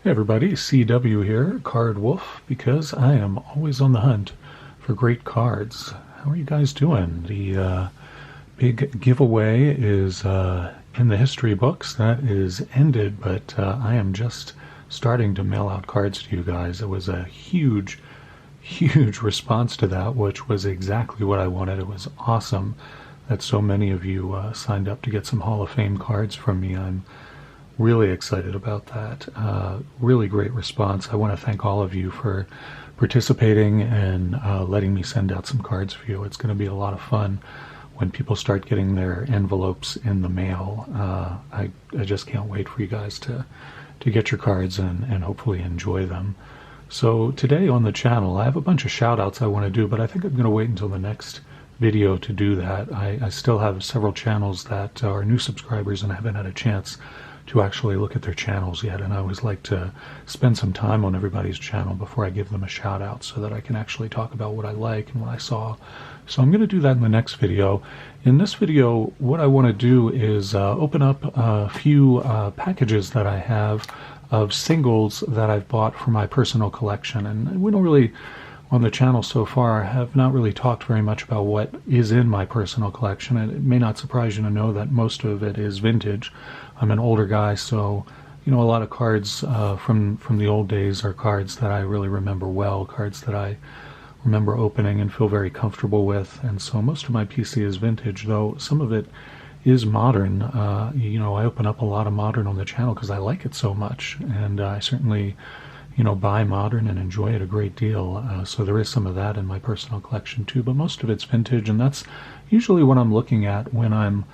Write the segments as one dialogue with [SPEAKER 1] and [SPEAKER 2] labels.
[SPEAKER 1] Hey everybody, CW here, Card Wolf, because I am always on the hunt for great cards. How are you guys doing? The big giveaway is in the history books. That is ended, but I am just starting to mail out cards to you guys. It was a huge response to that, which was exactly what I wanted. It was awesome that so many of you signed up to get some Hall of Fame cards from me. I'm really excited about that. Really great response. I want to thank all of you for participating and letting me send out some cards for you. It's going to be a lot of fun when people start getting their envelopes in the mail. I just can't wait for you guys to get your cards and hopefully enjoy them. So today on the channel, I have a bunch of shout outs I want to do, but I think I'm going to wait until the next video to do that. I still have several channels that are new subscribers and I haven't had a chance to actually look at their channels yet, and I always like to spend some time on everybody's channel before I give them a shout out so that I can actually talk about what I like and what I saw. So I'm going to do that in the next video. In this video, what I want to do is open up a few packages that I have of singles that I've bought for my personal collection. And we don't really, on the channel so far, have not really talked very much about what is in my personal collection. And it may not surprise you to know that most of it is vintage. I'm an older guy, so a lot of cards from the old days are cards that I really remember well, cards that I remember opening and feel very comfortable with. And so most of my PC is vintage, though some of it is modern. I open up a lot of modern on the channel because I like it so much, and I certainly buy modern and enjoy it a great deal. So there is some of that in my personal collection too, but most of it's vintage, and that's usually what I'm looking at when I'm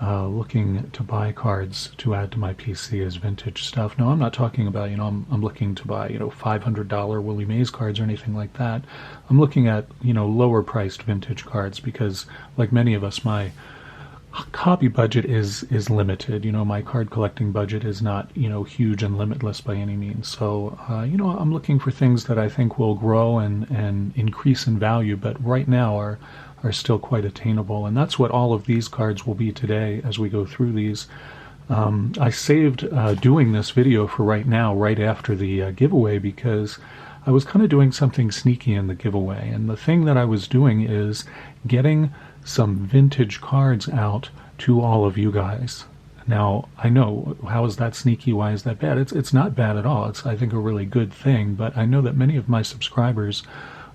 [SPEAKER 1] looking to buy cards to add to my PC is vintage stuff. Now, I'm not talking about, I'm looking to buy, $500 Willie Mays cards or anything like that. I'm looking at, lower priced vintage cards because, like many of us, my hobby budget is limited. My card collecting budget is not, huge and limitless by any means. So, I'm looking for things that I think will grow and increase in value, but right now are still quite attainable. And that's what all of these cards will be today as we go through these. I saved doing this video for right now, right after the giveaway, because I was kind of doing something sneaky in the giveaway. And the thing that I was doing is getting some vintage cards out to all of you guys. Now, I know, how is that sneaky? Why is that bad? It's not bad at all. It's, I think, a really good thing, but I know that many of my subscribers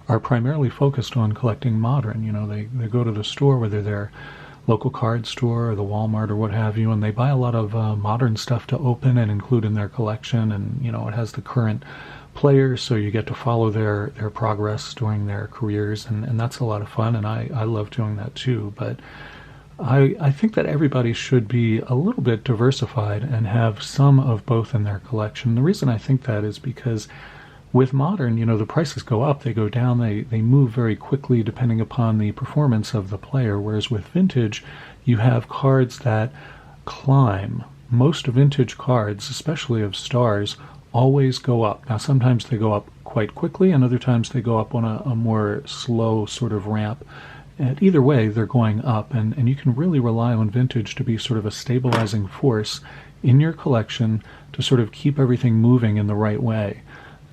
[SPEAKER 1] are primarily focused on collecting modern. They go to the store, whether they're local card store or the Walmart or what have you, and they buy a lot of modern stuff to open and include in their collection, and it has the current players, so you get to follow their progress during their careers, and that's a lot of fun, and I love doing that too. But I think that everybody should be a little bit diversified and have some of both in their collection. The reason I think that is because with modern, the prices go up, they go down, they move very quickly depending upon the performance of the player, whereas with vintage, you have cards that climb. Most vintage cards, especially of stars, always go up. Now, sometimes they go up quite quickly, and other times they go up on a more slow sort of ramp. And either way, they're going up, and you can really rely on vintage to be sort of a stabilizing force in your collection to sort of keep everything moving in the right way.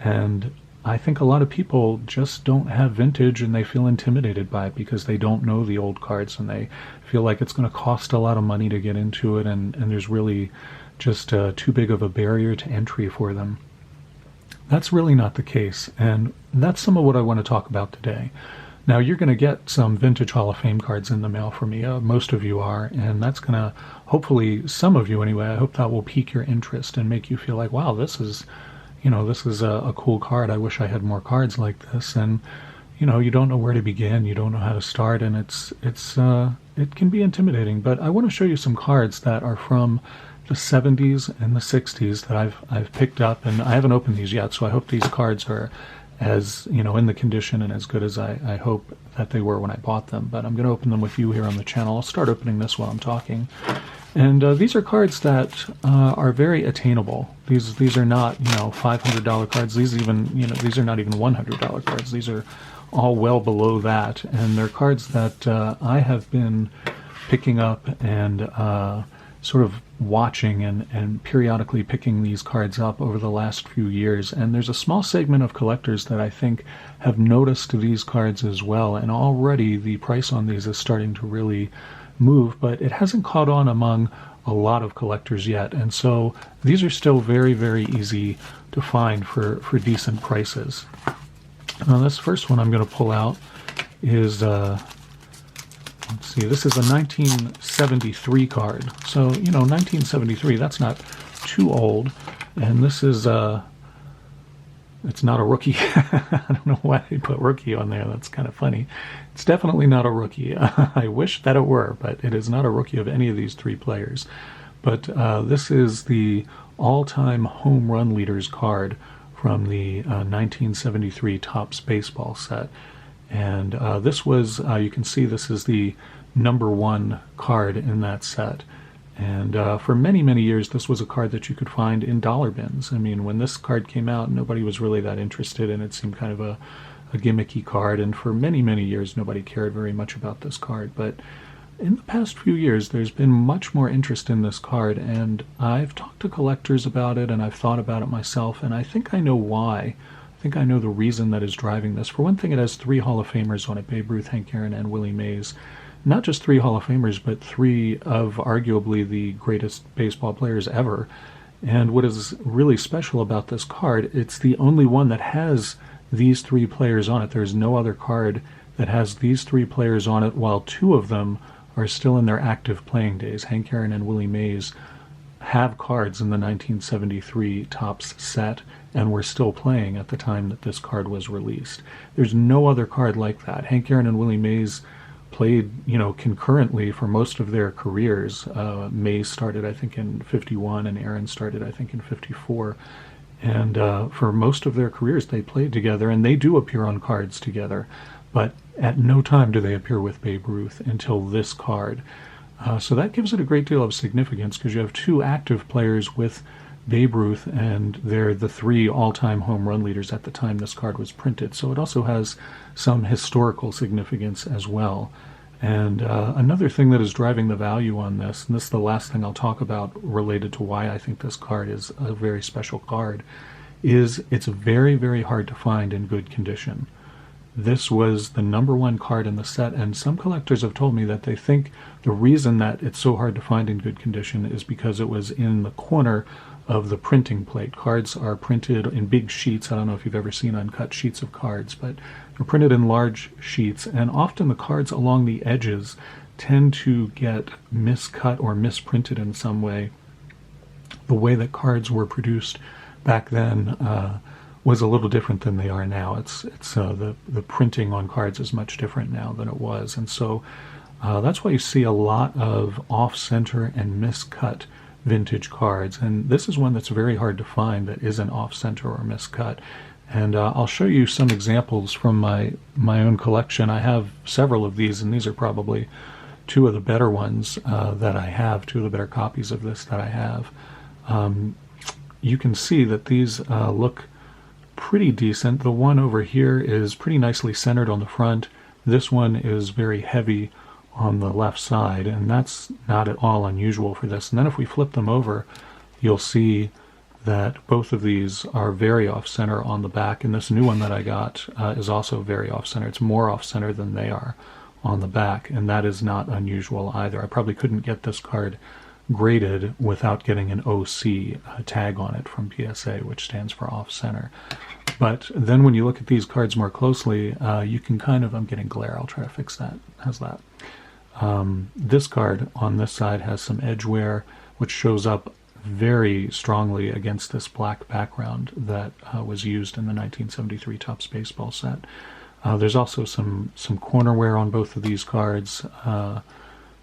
[SPEAKER 1] And I think a lot of people just don't have vintage, and they feel intimidated by it because they don't know the old cards, and they feel like it's going to cost a lot of money to get into it, and there's really just too big of a barrier to entry for them. That's really not the case, and that's some of what I want to talk about today. Now, you're going to get some vintage Hall of Fame cards in the mail from me. Most of you are, and that's going to, hopefully, some of you anyway, I hope that will pique your interest and make you feel like, wow, this is a cool card. I wish I had more cards like this. And you don't know where to begin, you don't know how to start, and it can be intimidating. But I want to show you some cards that are from the 70s and the 60s that I've picked up, and I haven't opened these yet, so I hope these cards are as in the condition and as good as I hope that they were when I bought them. But I'm going to open them with you here on the channel. I'll start opening this while I'm talking. And these are cards that are very attainable. These are not $500 cards. These are not even $100 cards. These are all well below that, and they're cards that I have been picking up and sort of watching and periodically picking these cards up over the last few years, and there's a small segment of collectors that I think have noticed these cards as well, and already the price on these is starting to really move, but it hasn't caught on among a lot of collectors yet, and so these are still very, very easy to find for decent prices. Now this first one I'm going to pull out is let's see, this is a 1973 card. So, 1973, that's not too old. And this is, it's not a rookie. I don't know why they put rookie on there. That's kind of funny. It's definitely not a rookie. I wish that it were, but it is not a rookie of any of these three players. But this is the all-time home run leaders card from the 1973 Topps baseball set. And this was, you can see this is the #1 card in that set. And for many, many years, this was a card that you could find in dollar bins. I mean, when this card came out, nobody was really that interested, and it seemed kind of a gimmicky card. And for many, many years, nobody cared very much about this card. But in the past few years, there's been much more interest in this card, and I've talked to collectors about it, and I've thought about it myself, and I think I know why. I think I know the reason that is driving this. For one thing, it has 3 Hall of Famers on it: Babe Ruth, Hank Aaron, and Willie Mays. Not just 3 Hall of Famers, but 3 of arguably the greatest baseball players ever. And what is really special about this card, it's the only one that has these 3 players on it. There's no other card that has these 3 players on it, while 2 of them are still in their active playing days. Hank Aaron and Willie Mays have cards in the 1973 Topps set and were still playing at the time that this card was released. There's no other card like that. Hank Aaron and Willie Mays played, concurrently for most of their careers. Mays started, I think, in 51, and Aaron started, I think, in 54. And for most of their careers, they played together, and they do appear on cards together. But at no time do they appear with Babe Ruth until this card. So that gives it a great deal of significance, because you have 2 active players with Babe Ruth, and they're the 3 all-time home run leaders at the time this card was printed. So it also has some historical significance as well. And another thing that is driving the value on this, and this is the last thing I'll talk about related to why I think this card is a very special card, is it's very, very hard to find in good condition. This was the #1 card in the set, and some collectors have told me that they think the reason that it's so hard to find in good condition is because it was in the corner of the printing plate. Cards are printed in big sheets. I don't know if you've ever seen uncut sheets of cards, but they're printed in large sheets, and often the cards along the edges tend to get miscut or misprinted in some way. The way that cards were produced back then was a little different than they are now. It's the printing on cards is much different now than it was, and so that's why you see a lot of off-center and miscut vintage cards, and this is one that's very hard to find that isn't off-center or miscut. And I'll show you some examples from my own collection. I have several of these, and these are probably 2 of the better ones that I have, 2 of the better copies of this that I have. You can see that these look pretty decent. The one over here is pretty nicely centered on the front. This one is very heavy on the left side, and that's not at all unusual for this. And then if we flip them over, you'll see that both of these are very off-center on the back, and this new one that I got is also very off-center. It's more off-center than they are on the back, and that is not unusual either. I probably couldn't get this card graded without getting an OC tag on it from PSA, which stands for off-center. But then when you look at these cards more closely, you can kind of, I'm getting glare, I'll try to fix that. How's that? This card on this side has some edge wear, which shows up very strongly against this black background that was used in the 1973 Topps baseball set. There's also some corner wear on both of these cards.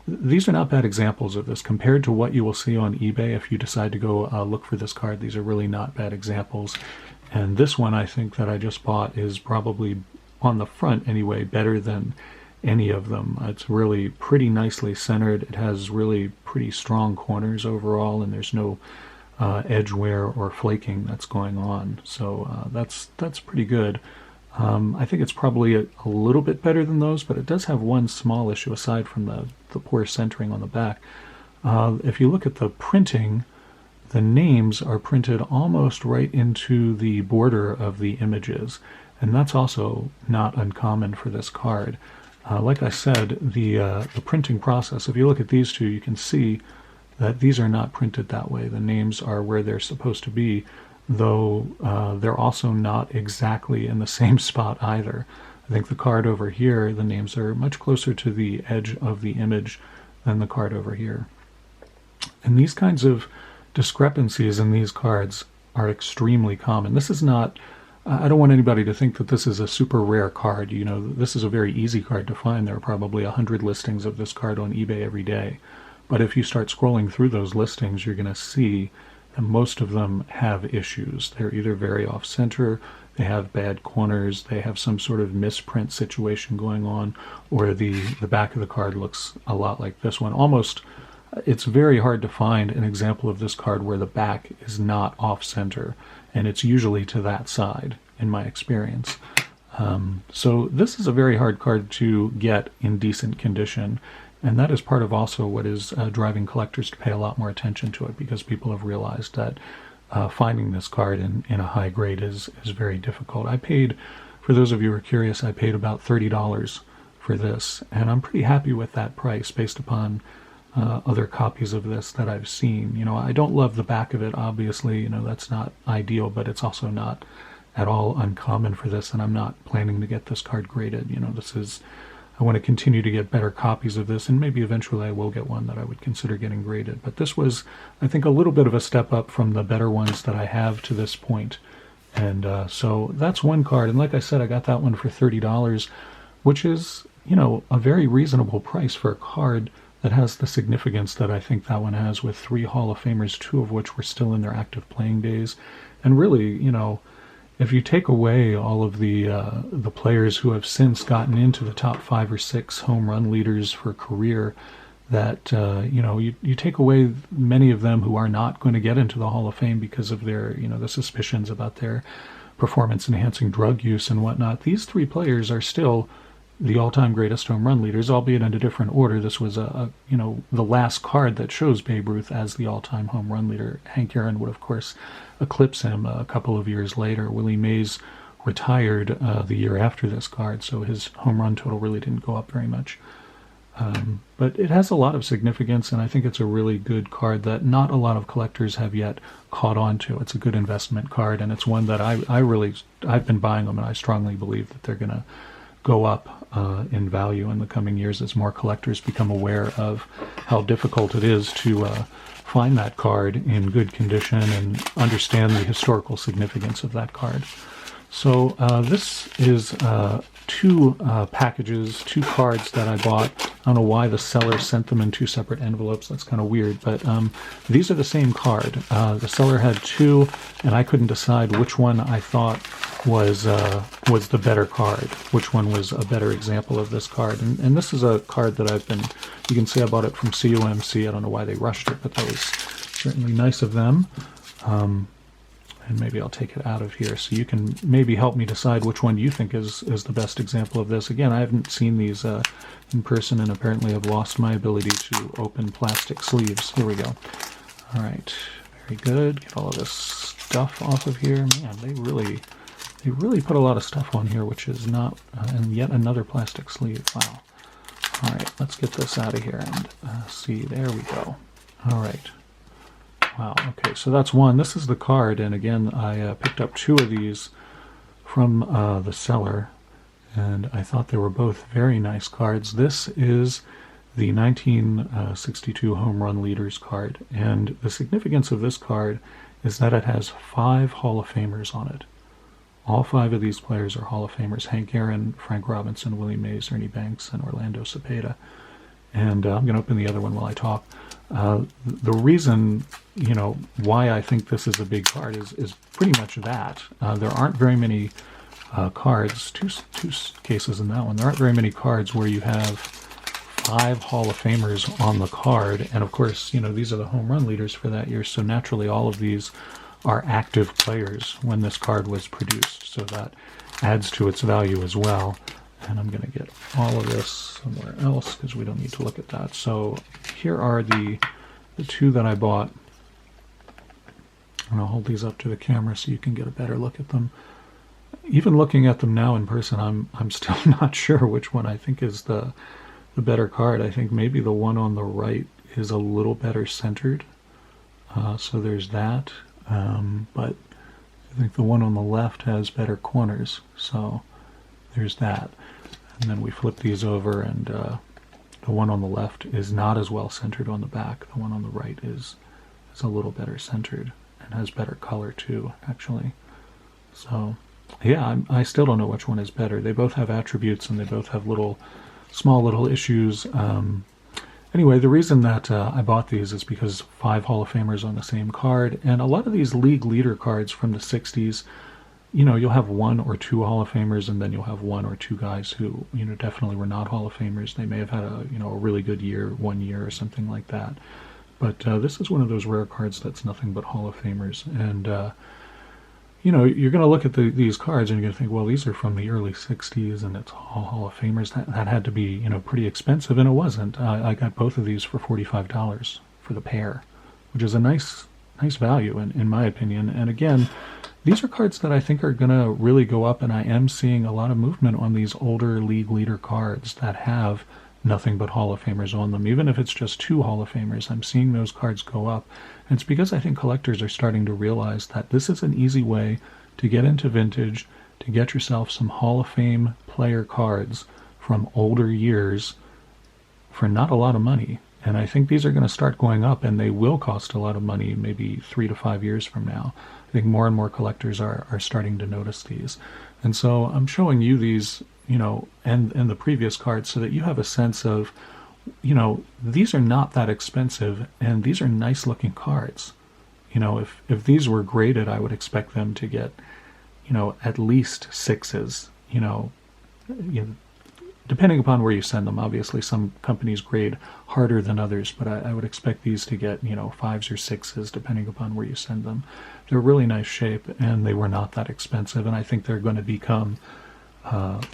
[SPEAKER 1] These are not bad examples of this. Compared to what you will see on eBay, if you decide to go look for this card, these are really not bad examples. And this one, I think, that I just bought is probably, on the front anyway, better than any of them. It's really pretty nicely centered. It has really pretty strong corners overall, and there's no edge wear or flaking that's going on. So that's pretty good. I think it's probably a little bit better than those, but it does have one small issue aside from the poor centering on the back. if you look at the printing, the names are printed almost right into the border of the images, and that's also not uncommon for this card. Like I said, the printing process, if you look at these two, you can see that these are not printed that way. The names are where they're supposed to be, though they're also not exactly in the same spot either. I think the card over here, the names are much closer to the edge of the image than the card over here. And these kinds of discrepancies in these cards are extremely common. This is not, I don't want anybody to think that this is a super rare card. You know, this is a very easy card to find. There are probably 100 listings of this card on eBay every day. But if you start scrolling through those listings, you're going to see that most of them have issues. They're either very off-center, they have bad corners, they have some sort of misprint situation going on, or the back of the card looks a lot like this one. Almost, it's very hard to find an example of this card where the back is not off-center, and it's usually to that side, in my experience. So this is a very hard card to get in decent condition, and that is part of also what is driving collectors to pay a lot more attention to it, because people have realized that finding this card in a high grade is very difficult. I paid, for those of you who are curious, I paid about $30 for this, and I'm pretty happy with that price based upon other copies of this that I've seen. You know, I don't love the back of it, obviously, you know, that's not ideal, but it's also not at all uncommon for this, and I'm not planning to get this card graded. You know, this is, I want to continue to get better copies of this, and maybe eventually I will get one that I would consider getting graded. But this was, I think, a little bit of a step up from the better ones that I have to this point. And so that's one card. And like I said, I got that one for $30, which is, you know, a very reasonable price for a card that has the significance that I think that one has, with 3 Hall of Famers, 2 of which were still in their active playing days. And really, you know, if you take away all of the players who have since gotten into the top 5 or 6 home run leaders for career, that you know, you take away many of them who are not going to get into the Hall of Fame because of their, you know, the suspicions about their performance-enhancing drug use and whatnot. These 3 players are still the all-time greatest home run leaders, albeit in a different order. This was you know, the last card that shows Babe Ruth as the all-time home run leader. Hank Aaron would, of course, eclipse him a couple of years later. Willie Mays retired the year after this card, so his home run total really didn't go up very much. But it has a lot of significance, and I think it's a really good card that not a lot of collectors have yet caught on to. It's a good investment card, and it's one that I've been buying them, and I strongly believe that they're going to go up in value in the coming years as more collectors become aware of how difficult it is to find that card in good condition and understand the historical significance of that card. So this is 2 packages, 2 cards that I bought. I don't know why the seller sent them in 2 separate envelopes. That's kind of weird, but these are the same card. The seller had 2, and I couldn't decide which one I thought was the better card, which one was a better example of this card. And this is a card that you can see I bought it from COMC. I don't know why they rushed it, but that was certainly nice of them. And maybe I'll take it out of here so you can maybe help me decide which one you think is the best example of this. Again, I haven't seen these in person, and apparently have lost my ability to open plastic sleeves. Here we go. All right, very good. Get all of this stuff off of here. Man, they really put a lot of stuff on here, which is not, and yet another plastic sleeve. Wow. All right, let's get this out of here and see. There we go. All right. Wow, okay, so that's one. This is the card, and again, I picked up 2 of these from the seller, and I thought they were both very nice cards. This is the 1962 Home Run Leaders card, and the significance of this card is that it has 5 Hall of Famers on it. All 5 of these players are Hall of Famers: Hank Aaron, Frank Robinson, Willie Mays, Ernie Banks, and Orlando Cepeda. And I'm going to open the other one while I talk. The reason, you know, why I think this is a big card is pretty much that. There aren't very many cards, two cases in that one, there aren't very many cards where you have 5 Hall of Famers on the card. And of course, you know, these are the home run leaders for that year, so naturally all of these are active players when this card was produced, so that adds to its value as well. And I'm going to get all of this somewhere else because we don't need to look at that. So here are the the two that I bought, and I'll hold these up to the camera so you can get a better look at them. Even looking at them now in person, I'm still not sure which one I think is the better card. I think maybe the one on the right is a little better centered. So there's that. But I think the one on the left has better corners. So there's that. And then we flip these over, and the one on the left is not as well centered on the back. The one on the right is a little better centered and has better color too, actually. So yeah, I still don't know which one is better. They both have attributes, and they both have small little issues. Anyway, the reason that I bought these is because 5 Hall of Famers on the same card, and a lot of these league leader cards from the 60s, you'll have 1 or 2 Hall of Famers, and then you'll have 1 or 2 guys who, definitely were not Hall of Famers. They may have had a really good year, 1 year or something like that. But this is one of those rare cards that's nothing but Hall of Famers. And, you're going to look at these cards and you're going to think, well, these are from the early 60s and it's all Hall of Famers. That had to be, pretty expensive, and it wasn't. I got both of these for $45 for the pair, which is a nice value in my opinion. And again, these are cards that I think are going to really go up, and I am seeing a lot of movement on these older league leader cards that have nothing but Hall of Famers on them. Even if it's just 2 Hall of Famers, I'm seeing those cards go up. And it's because I think collectors are starting to realize that this is an easy way to get into vintage, to get yourself some Hall of Fame player cards from older years for not a lot of money. And I think these are going to start going up, and they will cost a lot of money maybe 3 to 5 years from now. I think more and more collectors are starting to notice these. And so I'm showing you these, and the previous cards so that you have a sense of, these are not that expensive, and these are nice looking cards. If these were graded, I would expect them to get, at least 6s, depending upon where you send them. Obviously, some companies grade harder than others, but I would expect these to get, 5s or 6s, depending upon where you send them. They're really nice shape, and they were not that expensive, and I think they're going to become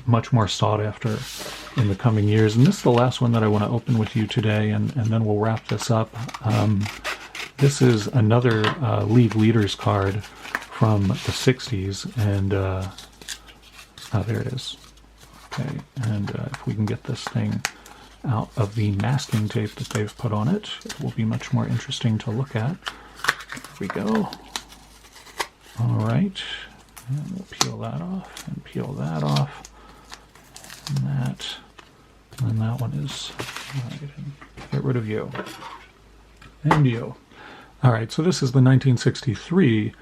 [SPEAKER 1] much more sought after in the coming years. And this is the last one that I want to open with you today, and then we'll wrap this up. This is another League Leaders card from the 60s, and there it is. Okay, and if we can get this thing out of the masking tape that they've put on it, it will be much more interesting to look at. There we go. All right. And we'll peel that off, and peel that off, and then that one is, all right, and get rid of you, and you. All right, so this is the 1963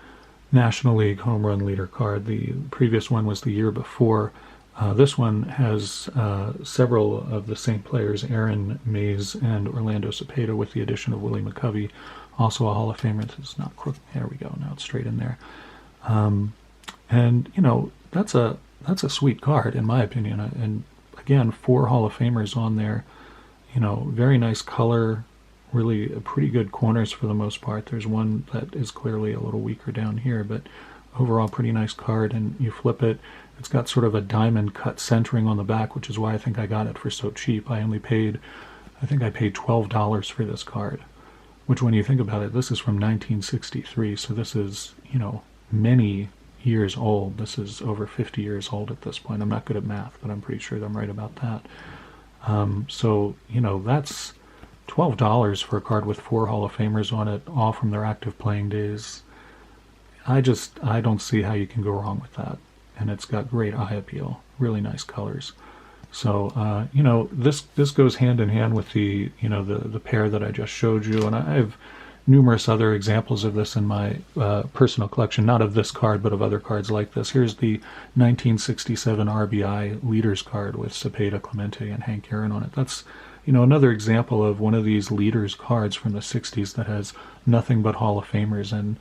[SPEAKER 1] National League Home Run Leader card. The previous one was the year before. This one has several of the same players, Aaron Mays and Orlando Cepeda, with the addition of Willie McCovey, also a Hall of Famer. This is not crooked. There we go, now it's straight in there. And that's a sweet card in my opinion. And again, 4 Hall of Famers on there. Very nice color, really pretty good corners for the most part. There's one that is clearly a little weaker down here, but overall pretty nice card. And you flip it, it's got sort of a diamond cut centering on the back, which is why I think I got it for so cheap. I paid $12 for this card, which, when you think about it, this is from 1963, so this is many years old. This is over 50 years old at this point. I'm not good at math, but I'm pretty sure I'm right about that. So that's $12 for a card with 4 Hall of Famers on it, all from their active playing days. I don't see how you can go wrong with that. And it's got great eye appeal, really nice colors. So this goes hand in hand with the the pair that I just showed you, and I have numerous other examples of this in my personal collection, not of this card, but of other cards like this. Here's the 1967 RBI Leaders card with Cepeda, Clemente, and Hank Aaron on it. That's another example of one of these Leaders cards from the 60s that has nothing but Hall of Famers. And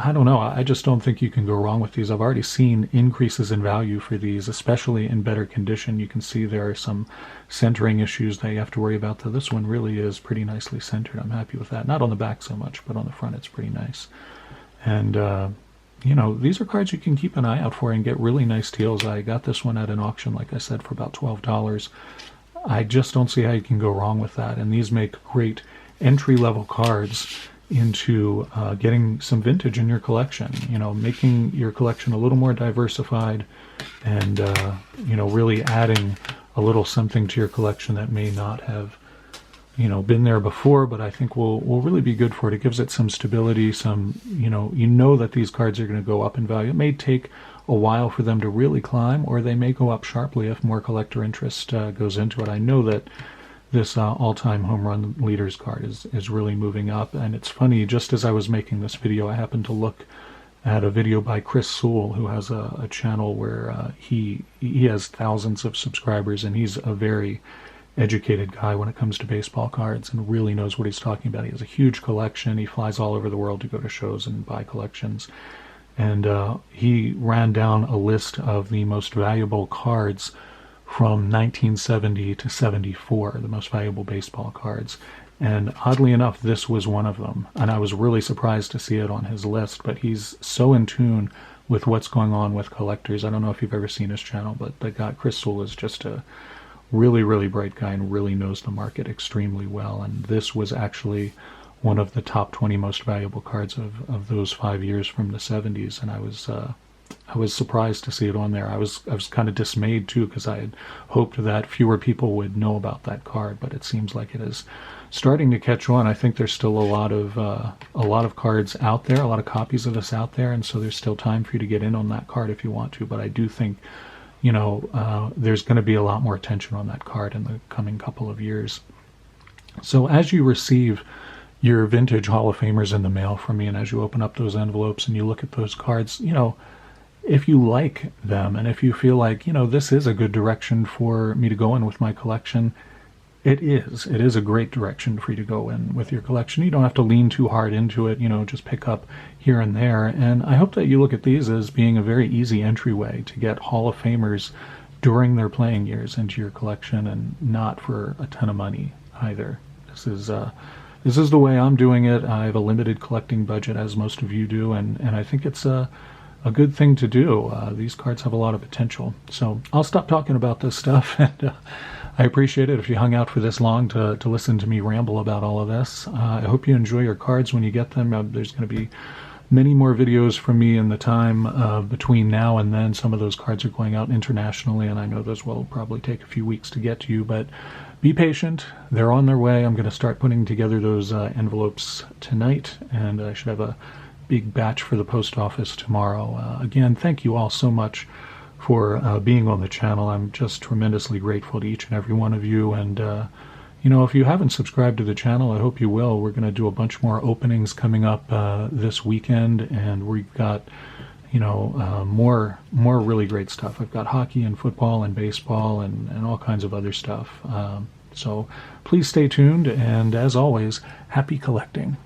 [SPEAKER 1] I don't know, I just don't think you can go wrong with these. I've already seen increases in value for these, especially in better condition. You can see there are some centering issues that you have to worry about. Though this one really is pretty nicely centered. I'm happy with that. Not on the back so much, but on the front it's pretty nice. And these are cards you can keep an eye out for and get really nice deals. I got this one at an auction, like I said, for about $12. I just don't see how you can go wrong with that. And these make great entry-level cards into getting some vintage in your collection, making your collection a little more diversified and, really adding a little something to your collection that may not have, been there before, but I think will really be good for it. It gives it some stability, some, that these cards are going to go up in value. It may take a while for them to really climb, or they may go up sharply if more collector interest goes into it. I know that this all-time home run leaders card is really moving up, and it's funny, just as I was making this video, I happened to look at a video by Chris Sewell, who has a channel where he has thousands of subscribers, and he's a very educated guy when it comes to baseball cards and really knows what he's talking about. He has a huge collection. He flies all over the world to go to shows and buy collections. And he ran down a list of the most valuable cards from 1970 to 74, the most valuable baseball cards. And oddly enough, this was one of them. And I was really surprised to see it on his list, but he's so in tune with what's going on with collectors. I don't know if you've ever seen his channel, but the guy, Chris Sewell, is just a really, really bright guy and really knows the market extremely well. And this was actually one of the top 20 most valuable cards of those 5 years from the 70s. And I was surprised to see it on there. I was kind of dismayed too, because I had hoped that fewer people would know about that card, but it seems like it is starting to catch on. I think there's still a lot of cards out there, a lot of copies of this out there, and so there's still time for you to get in on that card if you want to. But I do think, there's going to be a lot more attention on that card in the coming couple of years. So as you receive your vintage Hall of Famers in the mail from me, and as you open up those envelopes and you look at those cards, if you like them and if you feel like, this is a good direction for me to go in with my collection, it is a great direction for you to go in with your collection. You don't have to lean too hard into it, just pick up here and there. And I hope that you look at these as being a very easy entryway to get Hall of Famers during their playing years into your collection, and not for a ton of money either. This is the way I'm doing it. I have a limited collecting budget, as most of you do, and I think it's a good thing to do. These cards have a lot of potential. So I'll stop talking about this stuff, and I appreciate it if you hung out for this long to listen to me ramble about all of this. I hope you enjoy your cards when you get them. There's going to be many more videos from me in the time between now and then. Some of those cards are going out internationally, and I know those will probably take a few weeks to get to you, but be patient. They're on their way. I'm going to start putting together those envelopes tonight, and I should have a big batch for the post office tomorrow. Again, thank you all so much for being on the channel. I'm just tremendously grateful to each and every one of you, and if you haven't subscribed to the channel, I hope you will. We're going to do a bunch more openings coming up this weekend, and we've got more really great stuff. I've got hockey and football and baseball and all kinds of other stuff. So please stay tuned, and as always, happy collecting.